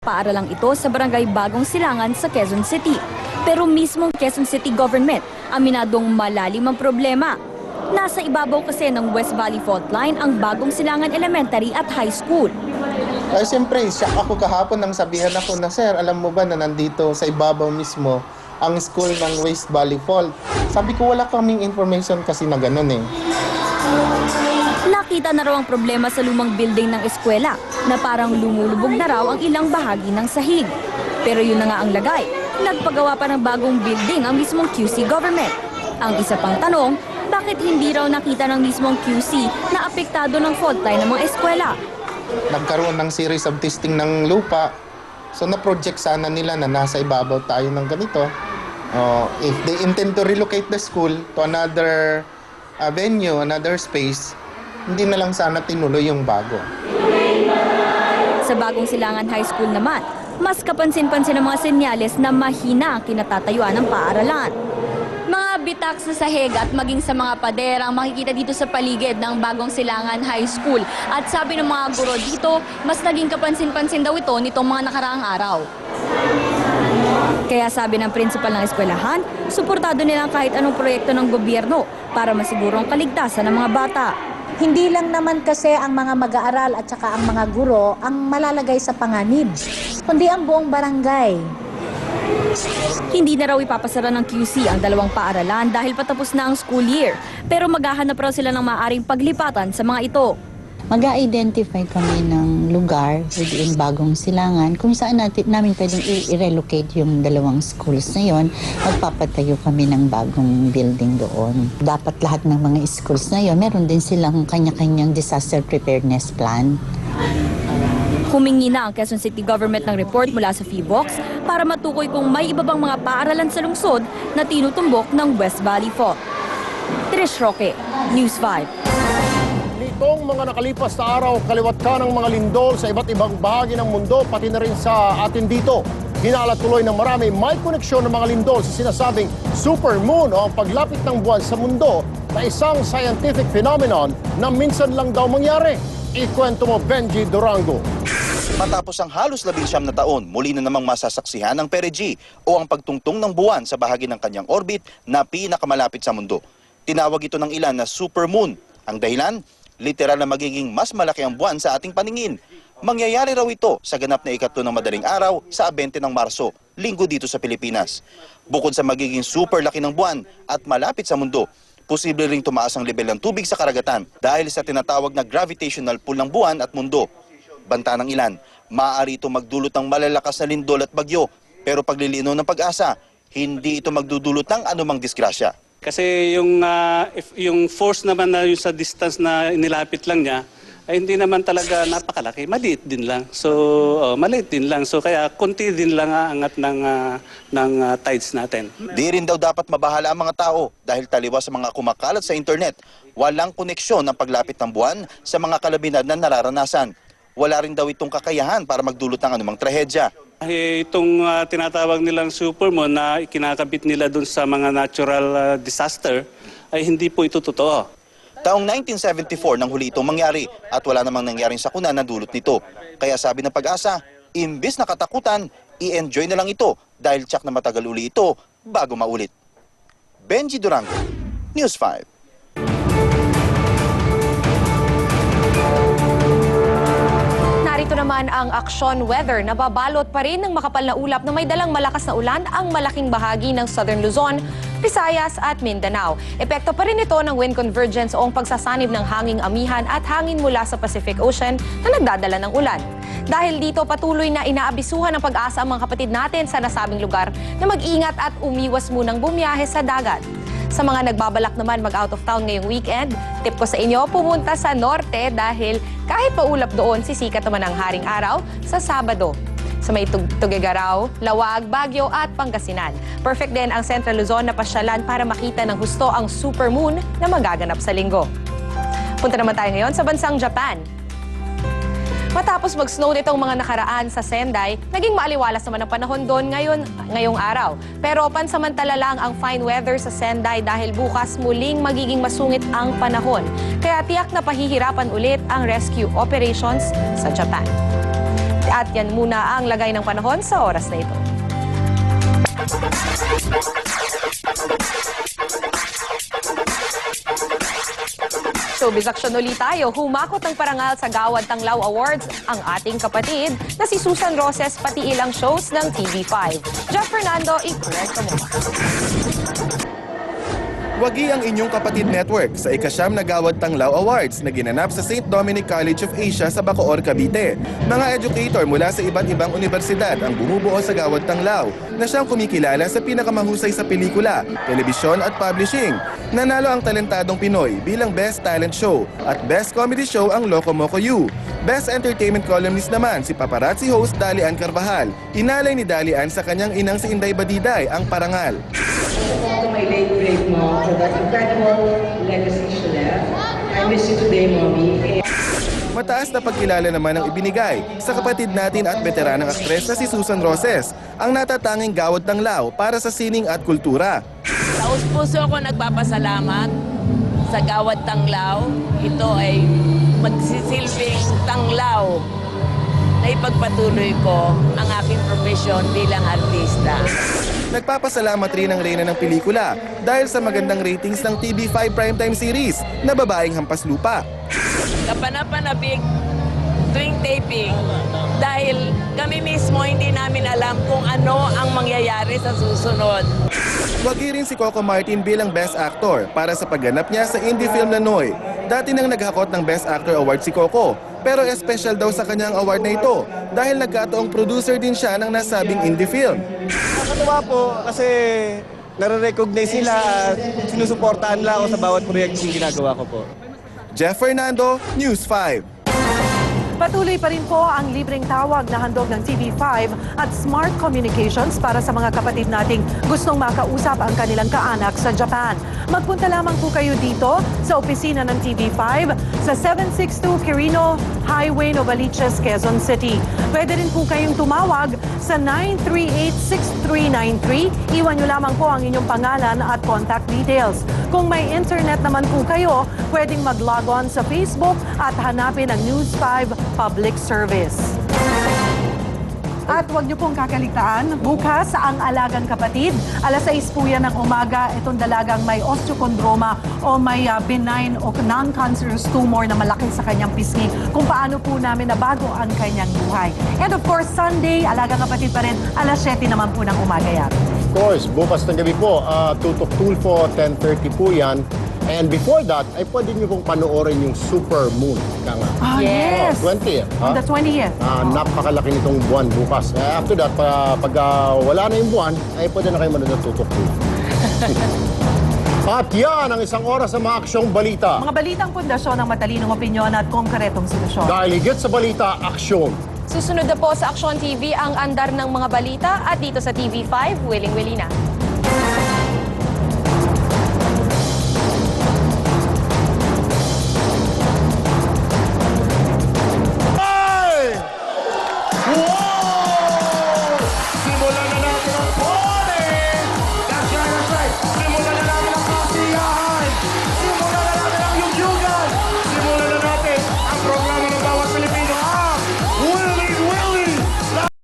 Paaralang ito sa Barangay Bagong Silangan sa Quezon City. Pero mismong Quezon City government, aminadong malalim ang problema. Nasa ibabaw kasi ng West Valley Fault Line ang Bagong Silangan Elementary at High School. Ay, siyempre, ako kahapon nang sabihan ako na, Sir, alam mo ba na nandito sa ibabaw mismo ang school ng West Valley Fault? Sabi ko, wala kaming information kasi na ganun eh. Nakita na raw ang problema sa lumang building ng eskwela na parang lumulubog na raw ang ilang bahagi ng sahig. Pero yun na nga ang lagay. Nagpagawa pa ng bagong building ang mismong QC government. Ang isa pang tanong, bakit hindi raw nakita ng mismong QC na apektado ng fault line ng mga eskwela? Nagkaroon ng series of testing ng lupa. So na-project sana nila na nasa ibabaw tayo ng ganito. If they intend to relocate the school to another venue, another space, hindi na lang sana tinuloy yung bago. Sa Bagong Silangan High School naman, mas kapansin-pansin ang mga senyales na mahina ang kinatatayuan ng paaralan. Mga bitak sa sahig at maging sa mga pader ang makikita dito sa paligid ng Bagong Silangan High School. At sabi ng mga guro dito, mas naging kapansin-pansin daw ito nitong mga nakaraang araw. Kaya sabi ng principal ng eskwelahan, suportado nilang kahit anong proyekto ng gobyerno para masiguro ang kaligtasan ng mga bata. Hindi lang naman kasi ang mga mag-aaral at saka ang mga guro ang malalagay sa panganib, kundi ang buong barangay. Hindi na raw ipapasara ng QC ang dalawang paaralan dahil patapos na ang school year. Pero maghahanap raw sila ng maaaring paglipatan sa mga ito. Mag-identify kami ng lugar within Bagong Silangan kung saan namin pwedeng i-relocate yung dalawang schools na yon. Magpapatayo kami ng bagong building doon. Dapat lahat ng mga schools na yon, meron din silang kanya-kanyang disaster preparedness plan. Humingi na ang Quezon City Government ng report mula sa PHIVOLCS para matukoy kung may iba bang mga paaralan sa lungsod na tinutumbok ng West Valley Fault. Trish Roque, News 5. Nitong mga nakalipas na araw, kaliwat ka ng mga lindol sa iba't ibang bahagi ng mundo, pati na rin sa atin dito. Hinala tuloy ng marami may koneksyon ng mga lindol sa sinasabing supermoon o ang paglapit ng buwan sa mundo na isang scientific phenomenon na minsan lang daw mangyari. Ikwento mo, Benji Durango. Matapos ang halos 19 na taon, muli na namang masasaksihan ng perigee o ang pagtungtong ng buwan sa bahagi ng kanyang orbit na pinakamalapit sa mundo. Tinawag ito ng ilan na supermoon. Ang dahilan, literal na magiging mas malaki ang buwan sa ating paningin. Mangyayari raw ito sa ganap na ika-2 ng madaling araw sa 20 ng Marso, linggo dito sa Pilipinas. Bukod sa magiging super laki ng buwan at malapit sa mundo, posible ring tumaas ang level ng tubig sa karagatan dahil sa tinatawag na gravitational pull ng buwan at mundo. Banta ng ilan, maaari ito magdulot ng malalakas na lindol at bagyo, pero paglilinaw ng Pag-asa, hindi ito magdudulot ng anumang disgrasya. Kasi yung force naman na yung sa distance na inilapit lang niya, ay hindi naman talaga napakalaki, maliit din lang. So, maliit din lang. So, kaya konti din lang angat ng tides natin. Di rin daw dapat mabahala ang mga tao dahil taliwas sa mga kumakalat sa internet, walang koneksyon ng paglapit ng buwan sa mga kalabinad na nararanasan. Wala rin daw itong kakayahan para magdulot ng anumang trahedya. Itong tinatawag nilang supermoon na kinakabit nila dun sa mga natural disaster, ay hindi po ito totoo. Taong 1974 nang huli itong mangyari at wala namang nangyaring sakuna na dulot nito. Kaya sabi ng Pag-asa, imbis na katakutan, i-enjoy na lang ito dahil tsak na matagal uli ito bago maulit. Benji Durango, News 5. Narito naman ang aksyon weather na babalot pa rin ng makapal na ulap na may dalang malakas na ulan ang malaking bahagi ng Southern Luzon, Visayas at Mindanao. Epekto pa rin ito ng wind convergence o ang pagsasanib ng hanging amihan at hangin mula sa Pacific Ocean na nagdadala ng ulan. Dahil dito patuloy na inaabisuhan ng Pag-asa ang mga kapatid natin sa nasabing lugar na mag-ingat at umiwas munang bumiyahe sa dagat. Sa mga nagbabalak naman mag-out of town ngayong weekend, tip ko sa inyo pumunta sa norte dahil kahit paulap doon, sisikat naman ang haring araw sa Sabado. Sa may Tuguegarao, Lawag, Baguio at Pangasinan. Perfect din ang Central Luzon na pasyalan para makita ng husto ang supermoon na magaganap sa linggo. Punta naman tayo ngayon sa bansang Japan. Matapos mag-snow nitong mga nakaraan sa Sendai, naging maaliwalas naman ang panahon doon ngayong araw. Pero pansamantala lang ang fine weather sa Sendai dahil bukas muling magiging masungit ang panahon. Kaya tiyak na pahihirapan ulit ang rescue operations sa Japan. At yan muna ang lagay ng panahon sa oras na ito. Showbiz action ulit tayo. Humakot ng parangal sa Gawad Tanglaw Awards ang ating kapatid na si Susan Roses pati ilang shows ng TV5. Jeff Fernando, i-correct mo. Wagi ang inyong kapatid network sa ikasyam na Gawad Tanglaw Awards na ginanap sa St. Dominic College of Asia sa Bacoor, Cavite. Mga educator mula sa iba't ibang universidad ang bumubuo sa Gawad Tanglaw na siyang kumikilala sa pinakamahusay sa pelikula, telebisyon at publishing. Nanalo ang talentadong Pinoy bilang Best Talent Show at Best Comedy Show ang Loco Moco U. Best Entertainment Columnist naman si paparazzi host Dalian Carvajal. Inalay ni Dalian sa kanyang inang si Inday Badiday ang parangal. To my late great mom for that incredible legacy she left. I miss you today, Mommy. Mataas na pagkilala naman ang ibinigay sa kapatid natin at veteranang aktres na si Susan Roses, ang natatanging Gawad Tanglaw para sa sining at kultura. Taos-puso ako nagpapasalamat sa Gawad Tanglaw. Ito ay magsisilbing tanglaw na ipagpatuloy ko ang aking profesyon bilang artista. Nagpapasalamat rin ang reyna ng pelikula dahil sa magandang ratings ng TV5 primetime series na Babaeng Hampas Lupa. Kapanapanabik tuwing taping dahil kami mismo hindi namin alam kung ano ang mangyayari sa susunod. Wagi rin si Coco Martin bilang Best Actor para sa pagganap niya sa indie film Lanoy. Dati nang naghakot ng Best Actor Award si Coco, pero special daw sa kanyang award na ito dahil nagkataong producer din siya ng nasabing indie film. Nakakatuwa po kasi nare-recognize nila at sinusuportahan nila ako sa bawat proyektong ginagawa ko po. Jeff Fernando, News 5. Patuloy pa rin po ang libreng tawag na handog ng TV5 at Smart Communications para sa mga kapatid nating gustong makausap ang kanilang kaanak sa Japan. Magpunta lamang po kayo dito sa opisina ng TV5 sa 762 Quirino Highway, Novaliches, Quezon City. Pwede rin po kayong tumawag sa 938-6393. Iwan nyo lamang po ang inyong pangalan at contact details. Kung may internet naman po kayo, pwedeng mag-log on sa Facebook at hanapin ang News 5 Public Service. At huwag niyo pong kakaligtaan, bukas ang Alagang Kapatid. Alas 6 po yan ng umaga, itong dalagang may osteochondroma o may benign o non-cancerous tumor na malaki sa kanyang pisngi. Kung paano po namin nabago ang kanyang buhay. And of course, Sunday, Alagang Kapatid pa rin, alas 7 naman po ng umaga yan. Of course, bukas ng gabi po, Tutok Tulfo, 10:30 po yan. And before that, ay pwede niyo pong panoorin yung Super Moon. Yes! 20th. On the 20th. Napakalaki nitong buwan bukas. After that, pag wala na yung buwan, ay pwede na kayo manood ng Tutok Tulfo. At yan ang isang oras sa mga aksyong balita. Mga balitang pundasyon ng matalinong opinyon at konkretong solusyon. Dahil higit sa balita, aksyon. Susunod na po sa Action TV ang andar ng mga balita at dito sa TV5, Willing Wilina.